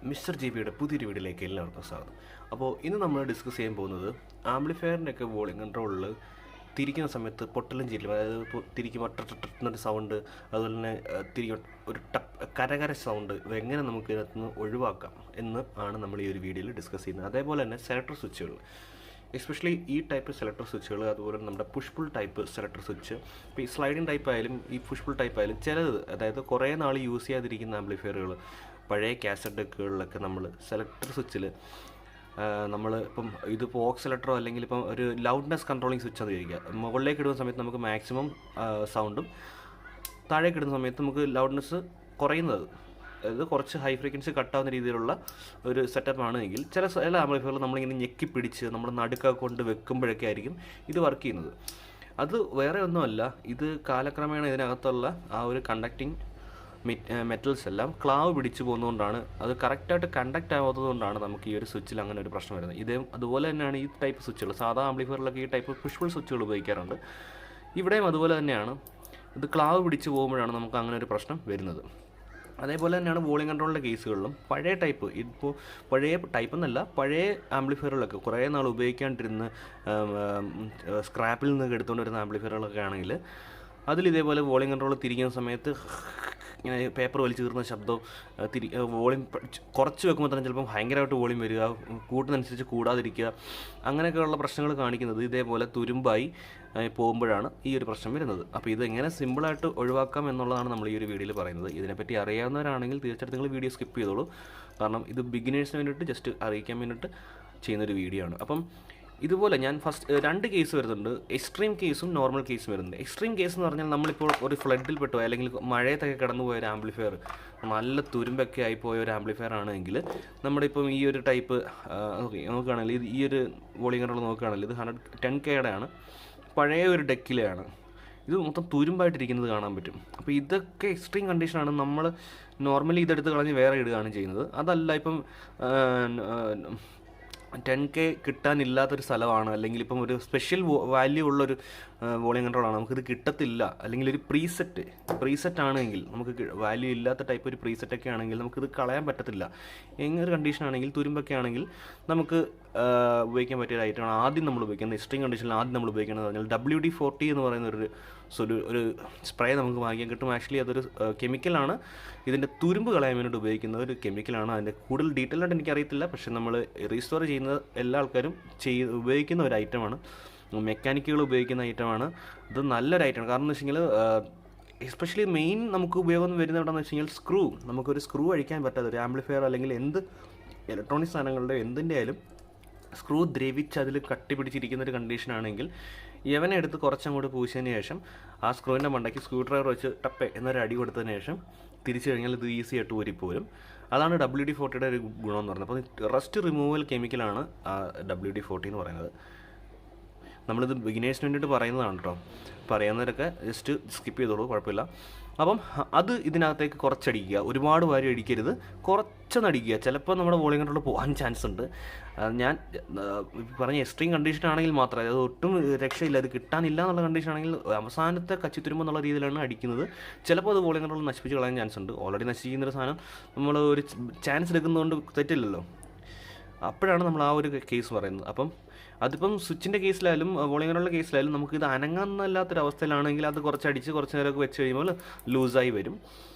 Mister G ബിയുടെ പുതിയൊരു വീഡിയോയിലേക്ക് എല്ലാവർക്കും സ്വാഗതം. അപ്പോൾ ഇന്ന് നമ്മൾ ഡിസ്കസ് ചെയ്യാൻ പോകുന്നത് ആംപ്ലിഫയറിൻ്റെയൊക്കെ വോളിയം കൺട്രോളിൽ തിരിക്കുന്ന സമയത്ത് പൊട്ടലും ചീരലും, അതായത് ഇപ്പോൾ തിരിക്കുമ്പോൾ എന്നൊരു സൗണ്ട്, അതുപോലെ തന്നെ ഒരു കരകര സൗണ്ട്, ഇതെങ്ങനെ നമുക്ക് ഇതിനകത്ത് ഒഴിവാക്കാം എന്ന് ആണ് നമ്മൾ ഈ ഒരു വീഡിയോയിൽ ഡിസ്കസ് ചെയ്യുന്നത്. അതേപോലെ തന്നെ സെലക്ടർ സ്വിച്ചുകൾ, എസ്പെഷ്യലി ഈ ടൈപ്പ് സെലക്ടർ സ്വിച്ചുകൾ, അതുപോലെ നമ്മുടെ push pull type selector switch, ഇപ്പോൾ ഈ സ്ലൈഡിങ് ടൈപ്പ് ആയാലും ഈ പുഷ് പുൾ ടൈപ്പ് ആയാലും ചിലത്, അതായത് കുറേ നാൾ യൂസ് ചെയ്യാതിരിക്കുന്ന ആംപ്ലിഫയറുകൾ, പഴയ കാസറ്റ് ഡെക്കുകളിലൊക്കെ നമ്മൾ സെലക്ടർ സ്വിച്ചിൽ നമ്മൾ ഇപ്പം ഇതിപ്പോൾ ഓക്സ് സെലക്ടറോ അല്ലെങ്കിൽ ഇപ്പം ഒരു ലൗഡ്നെസ് കൺട്രോളിങ് സ്വിച്ച് എന്ന് ചോദിക്കുക, മുകളിലേക്ക് ഇടുന്ന സമയത്ത് നമുക്ക് മാക്സിമം സൗണ്ടും താഴേക്ക് ഇടുന്ന സമയത്ത് നമുക്ക് ലൗഡ്നെസ് കുറയുന്നത്, അതായത് കുറച്ച് ഹൈ ഫ്രീക്വൻസി കട്ടാവുന്ന രീതിയിലുള്ള ഒരു സെറ്റപ്പ് ആണെങ്കിൽ ചില ആംപ്ലിഫയറുകൾ നമ്മളിങ്ങനെ ഞെക്കി പിടിച്ച് നമ്മൾ നടുക്ക കൊണ്ട് വെക്കുമ്പോഴൊക്കെ ആയിരിക്കും ഇത് വർക്ക് ചെയ്യുന്നത്. അത് വേറെ ഒന്നുമല്ല, ഇത് കാലക്രമേണ ഇതിനകത്തുള്ള ആ ഒരു കണ്ടക്റ്റിംഗ് മെറ്റൽസ് എല്ലാം ക്ലാവ് പിടിച്ചു പോകുന്നതുകൊണ്ടാണ്, അത് കറക്റ്റായിട്ട് കണ്ടക്റ്റ് ആവാത്തതുകൊണ്ടാണ് നമുക്ക് ഈ ഒരു സ്വിച്ചിൽ അങ്ങനെ ഒരു പ്രശ്നം വരുന്നത്. അതുപോലെ തന്നെയാണ് ഈ ടൈപ്പ് സ്വിച്ചുകൾ, സാധാ ആംപ്ലിഫയറിലൊക്കെ ഈ ടൈപ്പ് പുഷ് പുൾ സ്വിച്ചുകൾ ഉപയോഗിക്കാറുണ്ട്. ഇവിടെയും അതുപോലെ തന്നെയാണ്, ഇത് ക്ലാവ് പിടിച്ചു പോകുമ്പോഴാണ് നമുക്ക് അങ്ങനെ ഒരു പ്രശ്നം വരുന്നത്. അതേപോലെ തന്നെയാണ് വോളിയം കൺട്രോളിൻ്റെ കേസുകളിലും പഴയ ടൈപ്പ്, ഇപ്പോൾ പഴയ ടൈപ്പ് എന്നല്ല, പഴയ ആംപ്ലിഫയറുകളൊക്കെ കുറേ നാൾ ഉപയോഗിക്കാണ്ടിരുന്ന് സ്ക്രാപ്പിൽ നിന്ന് എടുത്തുകൊണ്ട് വരുന്ന ആംപ്ലിഫയറുകളൊക്കെ ആണെങ്കിൽ അതിലിതേപോലെ വോളിയം കൺട്രോൾ തിരിക്കുന്ന സമയത്ത് ഇങ്ങനെ പേപ്പർ വലിച്ചു കീറുന്ന ശബ്ദവും, വോളിയം കുറച്ച് വെക്കുമ്പോൾ തന്നെ ചിലപ്പോൾ ഭയങ്കരമായിട്ട് വോളിയം വരിക, കൂട്ടുന്നതനുസരിച്ച് കൂടാതിരിക്കുക, അങ്ങനെയൊക്കെയുള്ള പ്രശ്നങ്ങൾ കാണിക്കുന്നത് ഇതേപോലെ തുരുമ്പായി പോകുമ്പോഴാണ് ഈ ഒരു പ്രശ്നം വരുന്നത്. അപ്പോൾ ഇതെങ്ങനെ സിമ്പിളായിട്ട് ഒഴിവാക്കാം എന്നുള്ളതാണ് നമ്മൾ ഈ ഒരു വീഡിയോയിൽ പറയുന്നത്. ഇതിനെപ്പറ്റി അറിയാവുന്നവരാണെങ്കിൽ തീർച്ചയായിട്ടും നിങ്ങൾ വീഡിയോ സ്കിപ്പ് ചെയ്തോളൂ, കാരണം ഇത് ബിഗിനേഴ്സിന് വേണ്ടിയിട്ട് ജസ്റ്റ് അറിയിക്കാൻ വേണ്ടിയിട്ട് ചെയ്യുന്നൊരു വീഡിയോ ആണ്. അപ്പം ഇതുപോലെ ഞാൻ ഫസ്റ്റ് രണ്ട് കേസ് വരുന്നുണ്ട്, എക്സ്ട്രീം കേസും നോർമൽ കേസും വരുന്നുണ്ട്. എക്സ്ട്രീം കേസ് എന്ന് പറഞ്ഞാൽ നമ്മളിപ്പോൾ ഒരു ഫ്ലഡിൽ പെട്ടോ അല്ലെങ്കിൽ മഴയത്തൊക്കെ കടന്നു പോയ ഒരു ആംപ്ലിഫയർ, നല്ല തുരുമ്പൊക്കെ ആയിപ്പോയ ഒരു ആംപ്ലിഫയർ ആണെങ്കിൽ, നമ്മുടെ ഇപ്പം ഈ ഒരു ടൈപ്പ് നോക്കുകയാണെങ്കിൽ, ഈ ഒരു വോളിയം കൺട്രോൾ നോക്കുകയാണെങ്കിൽ ഇത് 110K ആണ്, പഴയ ഒരു ഡെക്കിലെയാണ്, ഇത് മൊത്തം തുരുമ്പായിട്ടിരിക്കുന്നത് കാണാൻ പറ്റും. അപ്പോൾ ഇതൊക്കെ എക്സ്ട്രീം കണ്ടീഷനാണ്. നമ്മൾ നോർമലി ഇതെടുത്ത് കളഞ്ഞ് വേറെ ഇടുകയാണ് ചെയ്യുന്നത്. അതല്ല, ഇപ്പം 10K കിട്ടാനില്ലാത്തൊരു സ്ഥലമാണ്, അല്ലെങ്കിൽ ഇപ്പം ഒരു സ്പെഷ്യൽ വാല്യൂ ഉള്ളൊരു വോളിയം കൺട്രോളാണ്, നമുക്കിത് കിട്ടത്തില്ല, അല്ലെങ്കിൽ ഒരു പ്രീസെറ്റ് ആണെങ്കിൽ, നമുക്ക് വാല്യൂ ഇല്ലാത്ത ടൈപ്പ് ഒരു പ്രീസെറ്റൊക്കെ ആണെങ്കിൽ നമുക്കിത് കളയാൻ പറ്റത്തില്ല. എങ്ങനൊരു കണ്ടീഷനാണെങ്കിൽ, തുരുമ്പൊക്കെ ആണെങ്കിൽ നമുക്ക് ഉപയോഗിക്കാൻ പറ്റിയ ഐറ്റമാണ് ആദ്യം നമ്മൾ ഉപയോഗിക്കുന്നത്. എക്സ്ട്രീം കണ്ടീഷനിൽ ആദ്യം നമ്മൾ ഉപയോഗിക്കുന്നത് പറഞ്ഞാൽ WD-40 എന്ന് പറയുന്ന ഒരു സ്പ്രേ നമുക്ക് വാങ്ങിക്കാൻ കിട്ടും. ആക്ച്വലി അതൊരു കെമിക്കലാണ്, ഇതിൻ്റെ തുരുമ്പ് കളയാൻ വേണ്ടിയിട്ട് ഉപയോഗിക്കുന്ന ഒരു കെമിക്കലാണ്. അതിൻ്റെ കൂടുതൽ ഡീറ്റെയിൽ ആയിട്ട് എനിക്കറിയത്തില്ല, പക്ഷേ നമ്മൾ റീസ്റ്റോർ ചെയ്യുന്ന എല്ലാ ആൾക്കാരും ഉപയോഗിക്കുന്ന ഒരു ഐറ്റമാണ്, മെക്കാനിക്കുകൾ ഉപയോഗിക്കുന്ന ഐറ്റമാണ്. ഇത് നല്ലൊരു ഐറ്റമാണ്. കാരണം എന്ന് വെച്ച് കഴിഞ്ഞാൽ എസ്പെഷ്യലി മെയിൻ നമുക്ക് ഉപയോഗം വരുന്നത് എവിടെയെന്ന് വെച്ച് കഴിഞ്ഞാൽ സ്ക്രൂ, നമുക്കൊരു സ്ക്രൂ അഴിക്കാൻ പറ്റാത്ത ഒരു ആംപ്ലിഫയർ അല്ലെങ്കിൽ എന്ത് ഇലക്ട്രോണിക് സാധനങ്ങളുടെ എന്തിൻ്റെ ആയാലും സ്ക്രൂ ദ്രവിച്ച് അതിൽ കട്ടി പിടിച്ചിരിക്കുന്ന ഒരു കണ്ടീഷനാണെങ്കിൽ യവനെ എടുത്ത് കുറച്ചങ്ങോട്ട് പൂശിയതിന് ശേഷം ആ സ്ക്രൂവിൻ്റെ മണ്ടയ്ക്ക് സ്ക്രൂ ഡ്രൈവർ വെച്ച് ടപ്പേ എന്നൊരു അടി കൊടുത്തതിന് ശേഷം തിരിച്ചു കഴിഞ്ഞാൽ ഇത് ഈസി ആയിട്ട് ഊരിപ്പോരും. അതാണ് WD-40യുടെ ഒരു ഗുണമെന്ന് പറയുന്നത്. അപ്പോൾ റസ്റ്റ് റിമൂവൽ കെമിക്കലാണ് WD-40 എന്ന് പറയുന്നത്. നമ്മളിത് ബിഗിനേഴ്സിന് വേണ്ടിയിട്ട് പറയുന്നതാണ് കേട്ടോ, പറയുന്നവരൊക്കെ ജസ്റ്റ് സ്കിപ്പ് ചെയ്തോളൂ, കുഴപ്പമില്ല. അപ്പം അത് ഇതിനകത്തേക്ക് കുറച്ചടിക്കുക, ഒരുപാട് വാരി അടിക്കരുത്, കുറച്ചൊന്ന് അടിക്കുക. ചിലപ്പോൾ നമ്മുടെ വോളിയം കൺട്രോൾ പോകാൻ ചാൻസ് ഉണ്ട്. ഞാൻ പറഞ്ഞ എക്സ്ട്രീം കണ്ടീഷൻ ആണെങ്കിൽ മാത്രമേ, അത് ഒട്ടും രക്ഷയില്ല, അത് കിട്ടാനില്ല എന്നുള്ള കണ്ടീഷൻ ആണെങ്കിൽ അവസാനത്തെ കച്ചിത്തുരുമ്പ് എന്നുള്ള രീതിയിലാണ് അടിക്കുന്നത്. ചിലപ്പോൾ അത് വോളിയം കൺട്രോൾ നശിപ്പിച്ച് കളയാൻ ചാൻസ് ഉണ്ട്. ഓൾറെഡി നശിക്കുന്നൊരു സാധനം നമ്മൾ ഒരു ചാൻസ് എടുക്കുന്നതുകൊണ്ട് തെറ്റില്ലല്ലോ. അപ്പോഴാണ് നമ്മൾ ആ ഒരു കേസ് പറയുന്നത്. അപ്പം അതിപ്പം സ്വിച്ചിൻ്റെ കേസിലായാലും വോളിയം കൺട്രോളിൻ്റെ കേസിലായാലും നമുക്കിത് അനങ്ങാനല്ലാത്തൊരവസ്ഥയിലാണെങ്കിൽ അത് കുറച്ചടിച്ച് കുറച്ച് നേരമൊക്കെ വെച്ച് കഴിയുമ്പോൾ ലൂസായി വരും.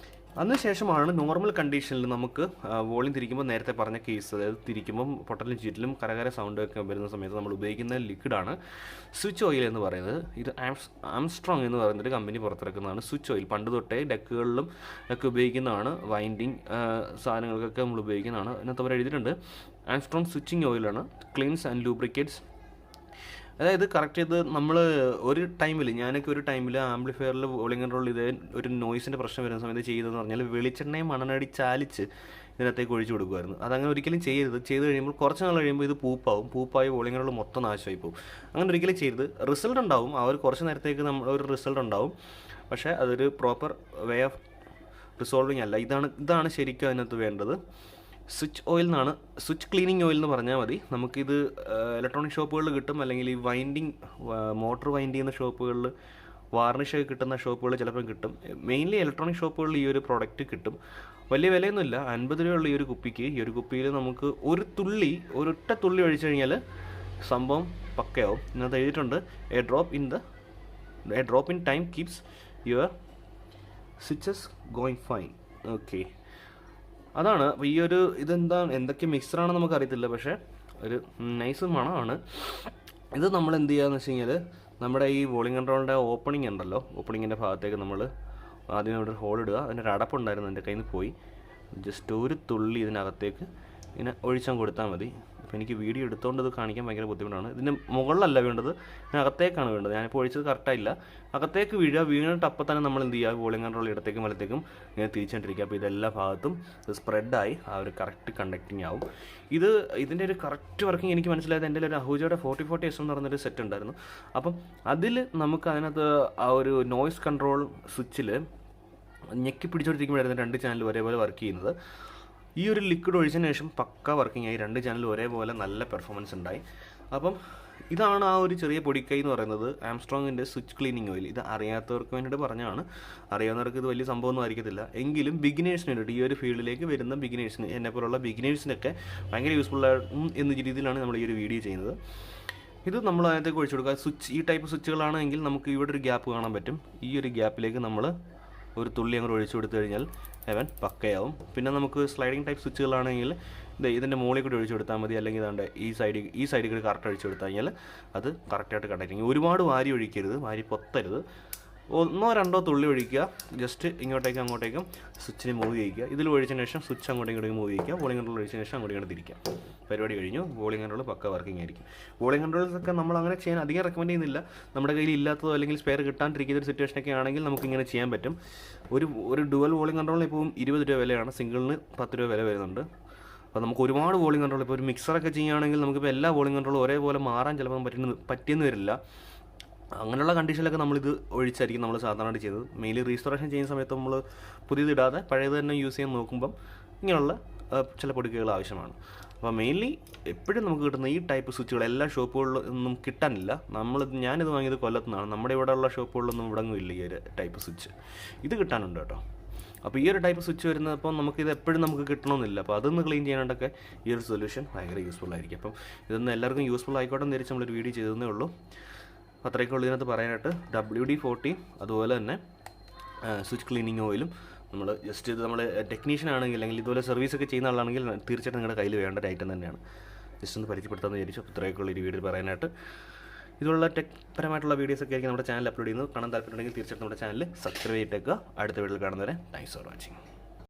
അതിനുശേഷമാണ് നോർമൽ കണ്ടീഷനിൽ നമുക്ക് വോളിയം തിരിക്കുമ്പോൾ നേരത്തെ പറഞ്ഞ കേസ്, അതായത് തിരിക്കുമ്പം പൊട്ടലും ചീറ്റിലും കരകര സൗണ്ടൊക്കെ വരുന്ന സമയത്ത് നമ്മൾ ഉപയോഗിക്കുന്ന ലിക്വിഡാണ് സ്വിച്ച് ഓയിൽ എന്ന് പറയുന്നത്. ഇത് ആംസ്ട്രോങ് എന്ന് പറയുന്നൊരു കമ്പനി പുറത്തിറക്കുന്നതാണ് സ്വിച്ച് ഓയിൽ. പണ്ട് തൊട്ടേ ഡെക്കുകളിലും ഒക്കെ ഉപയോഗിക്കുന്നതാണ്, വൈൻഡിങ് സാധനങ്ങൾക്കൊക്കെ നമ്മൾ ഉപയോഗിക്കുന്നതാണ്. അതിനകത്ത് അവർ എഴുതിയിട്ടുണ്ട് ആംസ്ട്രോങ് സ്വിച്ചിങ് ഓയിലാണ്, ക്ലീൻസ് ആൻഡ് ലൂബ്രിക്കേറ്റ്സ്. അതായത് കറക്റ്റ് ചെയ്ത് നമ്മൾ ഒരു ടൈമിൽ, ഞാനൊക്കെ ഒരു ടൈമിൽ ആംപ്ലിഫയറിൽ വോളിയം കൺട്രോൾ ഇതേ ഒരു നോയ്സിൻ്റെ പ്രശ്നം വരുന്ന സമയത്ത് ചെയ്തതെന്ന് പറഞ്ഞാൽ വെളിച്ചെണ്ണയും മണ്ണെണ്ണടി ചാലിച്ച് ഇതിനകത്തേക്ക് ഒഴിച്ചു കൊടുക്കുമായിരുന്നു. അതങ്ങനെ ഒരിക്കലും ചെയ്യരുത്. ചെയ്ത് കഴിയുമ്പോൾ കുറച്ച് നാൾ കഴിയുമ്പോൾ ഇത് പൂപ്പായി വോളിയം കൺട്രോൾ മൊത്തം നാശമായി പോകും. അങ്ങനെ ഒരിക്കലും ചെയ്യരുത്. റിസൾട്ട് ഉണ്ടാവും, ആ ഒരു കുറച്ച് നേരത്തേക്ക് ഒരു റിസൾട്ട് ഉണ്ടാവും, പക്ഷേ അതൊരു പ്രോപ്പർ വേ ഓഫ് റിസോൾവിങ് അല്ല. ഇതാണ് ശരിക്കും അതിനകത്ത് വേണ്ടത്. സ്വിച്ച് ഓയിൽ എന്നാണ്, സ്വിച്ച് ക്ലീനിങ് ഓയിൽ എന്ന് പറഞ്ഞാൽ മതി. നമുക്കിത് ഇലക്ട്രോണിക് ഷോപ്പുകളിൽ കിട്ടും, അല്ലെങ്കിൽ ഈ മോട്ടോർ വൈൻഡ് ചെയ്യുന്ന ഷോപ്പുകളിൽ, വാർണിഷൊക്കെ കിട്ടുന്ന ഷോപ്പുകളിൽ ചിലപ്പോൾ കിട്ടും. മെയിൻലി ഇലക്ട്രോണിക് ഷോപ്പുകളിൽ ഈ ഒരു പ്രോഡക്റ്റ് കിട്ടും. വലിയ വിലയൊന്നുമില്ല, 50 രൂപയുള്ള ഈ ഒരു കുപ്പിക്ക്. ഈ ഒരു കുപ്പിയിൽ നമുക്ക് ഒരൊറ്റ തുള്ളി ഒഴിച്ചു കഴിഞ്ഞാൽ സംഭവം പക്കയാവും. ഇതിനകത്ത് എഴുതിയിട്ടുണ്ട് A drop in time keeps your switches going fine. Okay, അതാണ്. അപ്പോൾ ഈ ഒരു എന്തൊക്കെ മിക്സറാണെന്ന് നമുക്കറിയത്തില്ല, പക്ഷേ ഒരു നൈസ് മണമാണ്. ഇത് നമ്മൾ എന്ത് ചെയ്യുകയെന്ന് വെച്ച് കഴിഞ്ഞാൽ, നമ്മുടെ ഈ വോളിയം കൺട്രോളിൻ്റെ ഓപ്പണിംഗ് ഉണ്ടല്ലോ, ഓപ്പണിങ്ങിൻ്റെ ഭാഗത്തേക്ക് നമ്മൾ ആദ്യം അവിടെ ഹോൾ ഇടുക. അതിനൊരു അടപ്പുണ്ടായിരുന്നു, എൻ്റെ കയ്യിൽ നിന്ന് പോയി. ജസ്റ്റ് ഒരു തുള്ളി ഇതിനകത്തേക്ക് ഇങ്ങനെ ഒഴിച്ചാൽ കൊടുത്താൽ മതി. അപ്പോൾ എനിക്ക് വീഡിയോ എടുത്തുകൊണ്ട് ഇത് കാണിക്കാൻ ഭയങ്കര ബുദ്ധിമുട്ടാണ്. ഇതിൻ്റെ മുകളിലല്ല വേണ്ടത്, ഇതിനകത്തേക്കാണ് വേണ്ടത്. ഞാനിപ്പോൾ ഒഴിച്ചത് കറക്റ്റായില്ല. അകത്തേക്ക് വീണിട്ട് അപ്പം തന്നെ നമ്മൾ എന്ത് ചെയ്യുക, വോളിയം കൺട്രോൾ ഇടത്തേക്കും വലത്തേക്കും ഇങ്ങനെ തിരിച്ചുകൊണ്ടിരിക്കുക. അപ്പോൾ ഇതെല്ലാ ഭാഗത്തും ഇത് സ്പ്രെഡായി ആ ഒരു കറക്റ്റ് കണ്ടക്റ്റിംഗ് ആവും. ഇതിൻ്റെ ഒരു കറക്റ്റ് വർക്കിംഗ് എനിക്ക് മനസ്സിലായത് എൻ്റെ ഒരു അഹൂജയുടെ 4040S എന്ന് പറഞ്ഞൊരു സെറ്റ് ഉണ്ടായിരുന്നു. അപ്പം അതിൽ നമുക്ക് അതിനകത്ത് ആ ഒരു നോയ്സ് കൺട്രോൾ സ്വിച്ചിൽ ഞെക്കി പിടിച്ചോണ്ടിരിക്കുമ്പോഴായിരുന്നു 2 ചാനൽ ഒരേപോലെ വർക്ക് ചെയ്യുന്നത്. ഈ ഒരു ലിക്വിഡ് ഒഴിച്ചതിന് ശേഷം പക്ക വർക്കിംഗ് ആയി, 2 ചാനൽ ഒരേപോലെ നല്ല പെർഫോമൻസ് ഉണ്ടായി. അപ്പം ഇതാണ് ആ ഒരു ചെറിയ പൊടിക്കൈ എന്ന് പറയുന്നത്, ആംസ്ട്രോങ്ങിൻ്റെ സ്വിച്ച് ക്ലീനിങ് ഓയിൽ. ഇത് അറിയാത്തവർക്ക് വേണ്ടിയിട്ട് പറഞ്ഞതാണ്. അറിയാവുന്നവർക്ക് ഇത് വലിയ സംഭവമൊന്നും ആയിരിക്കത്തില്ല. എങ്കിലും ബിഗിനേഴ്സിന് വേണ്ടിയിട്ട്, ഈ ഒരു ഫീൽഡിലേക്ക് വരുന്ന ബിഗിനേഴ്സിന്, എന്നെപ്പോലുള്ള ബിഗിനേഴ്സിനൊക്കെ ഭയങ്കര യൂസ്ഫുള്ളാകും എന്ന രീതിയിലാണ് നമ്മൾ ഈ ഒരു വീഡിയോ ചെയ്യുന്നത്. ഇത് നമ്മൾ അതിനകത്തേക്ക് ഒഴിച്ചു കൊടുക്കുക. ഈ ടൈപ്പ് സ്വിച്ചുകളാണെങ്കിൽ നമുക്ക് ഇവിടെ ഒരു ഗ്യാപ്പ് കാണാൻ പറ്റും. ഈ ഒരു ഗ്യാപ്പിലേക്ക് നമ്മൾ ഒരു തുള്ളി അങ്ങോട്ട് ഒഴിച്ചു കൊടുത്തു കഴിഞ്ഞാൽ അവൻ പക്കയാവും. പിന്നെ നമുക്ക് സ്ലൈഡിങ് ടൈപ്പ് സ്വിച്ചുകളാണെങ്കിൽ ഇതിൻ്റെ മുകളിൽ കൂടി ഒഴിച്ചു കൊടുത്താൽ മതി, അല്ലെങ്കിൽ ഇതാണ്ട് ഈ സൈഡിൽ കൂടി കറക്റ്റ് ഒഴിച്ചു കൊടുത്തു കഴിഞ്ഞാൽ അത് കറക്റ്റായിട്ട് കണ്ടക്റ്റിങ്. ഒരുപാട് വാരി ഒഴിക്കരുത്, വാരി പൊത്തരുത്. 1-2 തുള്ളി ഒഴിക്കുക, ജസ്റ്റ് ഇങ്ങോട്ടേക്കും അങ്ങോട്ടേക്കും സ്വിച്ചിന് മൂവ് ചെയ്യിക്കുക. ഇതിൽ ഒഴിച്ചതിന് ശേഷം സ്വിച്ച് അങ്ങോട്ടും ഇങ്ങോട്ടും മൂവ് ചെയ്യിക്കുക. വോളിയം കൺട്രോൾ ഒഴിച്ചതിന് ശേഷം അങ്ങോട്ടും ഇങ്ങോട്ട് തിരിക്കുക. പരിപാടി കഴിഞ്ഞു. വോളിയം കൺട്രോൾ പക്ക വർക്കിംഗ് ആയിരിക്കും. വോളിയം കൺട്രോൾസൊക്കെ നമ്മൾ അങ്ങനെ ചെയ്യാൻ അധികം റെക്കമെൻഡ് ചെയ്യുന്നില്ല. നമ്മുടെ കയ്യിൽ ഇല്ലാത്തതോ അല്ലെങ്കിൽ സ്പെയർ കിട്ടാണ്ടിരിക്കുന്ന ഒരു സിറ്റുവേഷനൊക്കെ ആണെങ്കിൽ നമുക്ക് ഇങ്ങനെ ചെയ്യാൻ പറ്റും. ഒരു ഡുവൽ വോളിയം കൺട്രോളിന് ഇപ്പോൾ 20 രൂപ വിലയാണ്, സിംഗിളിന് 10 രൂപ വില വരുന്നുണ്ട്. അപ്പോൾ നമുക്ക് ഒരുപാട് വോളിയം കൺട്രോൾ, ഇപ്പോൾ ഒരു മിക്സറൊക്കെ ചെയ്യുകയാണെങ്കിൽ നമുക്കിപ്പോൾ എല്ലാ വോളിയം കൺട്രോളും ഒരേപോലെ മാറാൻ ചിലപ്പോൾ പറ്റിയെന്ന് വരില്ല. അങ്ങനെയുള്ള കണ്ടീഷനിലൊക്കെ നമ്മളിത് ഒഴിച്ചായിരിക്കും നമ്മൾ സാധാരണയായിട്ട് ചെയ്തത്. മെയിൻലി റീസ്റ്റോറേഷൻ ചെയ്യുന്ന സമയത്ത് നമ്മൾ പുതിയതിടാതെ പഴയത് തന്നെ യൂസ് ചെയ്യാൻ നോക്കുമ്പം ഇങ്ങനെയുള്ള ചില പൊടിക്കൈകൾ ആവശ്യമാണ്. അപ്പോൾ മെയിൻലി എപ്പോഴും നമുക്ക് കിട്ടുന്ന ഈ ടൈപ്പ് സ്വിച്ചുകൾ എല്ലാ ഷോപ്പുകളിലൊന്നും കിട്ടാനില്ല. ഞാനിത് വാങ്ങിയത് കൊല്ലത്തുനിന്നാണ്. നമ്മുടെ ഇവിടെയുള്ള ഷോപ്പുകളിലൊന്നും ഇവിടെങ്ങില്ല ഈ ഒരു ടൈപ്പ് സ്വിച്ച്. ഇത് കിട്ടാനുണ്ട് കേട്ടോ. അപ്പോൾ ഈ ഒരു ടൈപ്പ് സ്വിച്ച് വരുന്നപ്പോൾ നമുക്കിത് എപ്പോഴും നമുക്ക് കിട്ടണമെന്നില്ല. അപ്പോൾ അതൊന്ന് ക്ലീൻ ചെയ്യാനായിട്ടൊക്കെ ഈ ഒരു സൊല്യൂഷൻ ഭയങ്കര യൂസ്ഫുൾ ആയിരിക്കും. അപ്പം ഇതൊന്നും എല്ലാവർക്കും യൂസ്ഫുൾ ആയിക്കോട്ടെ എന്ന് തിരിച്ച് നമ്മളൊരു വീഡിയോ ചെയ്തതേ ഉള്ളൂ. അത്രയൊക്കെയുള്ളൂ ഇതിനകത്ത് പറയാനായിട്ട്. WD-40 അതുപോലെ തന്നെ സ്വിച്ച് ക്ലീനിങ് ഓയിലും നമ്മൾ ജസ്റ്റ് ഇത് നമ്മൾ ടെക്നീഷ്യൻ ആണെങ്കിൽ അല്ലെങ്കിൽ ഇതുപോലെ സർവീസൊക്കെ ചെയ്യുന്ന ആളാണെങ്കിൽ തീർച്ചയായിട്ടും നിങ്ങളുടെ കയ്യിൽ വേണ്ട ഒരു ഐറ്റം തന്നെയാണ്. ജസ്റ്റ് ഒന്ന് പരിചയപ്പെടുത്താമെന്ന് വിചാരിച്ചു. അപ്പോൾ ഇത്രയൊക്കെയുള്ള ഒരു വീഡിയോ പറയാനായിട്ട്. ഇതുള്ള ടെക് പരമായിട്ടുള്ള വീഡിയോസൊക്കെ ആയിരിക്കും നമ്മുടെ ചാനൽ അപ്ലോഡ് ചെയ്യുന്നത്. കാണാൻ താല്പര്യമുണ്ടെങ്കിൽ തീർച്ചയായിട്ടും നമ്മുടെ ചാനൽ സബ്സ്ക്രൈബ് ചെയ്തിട്ടേക്കുക. അടുത്ത വീഡിയോയിൽ കാണുന്നവരെ താങ്ക്സ് ഫോർ വാച്ചിങ്.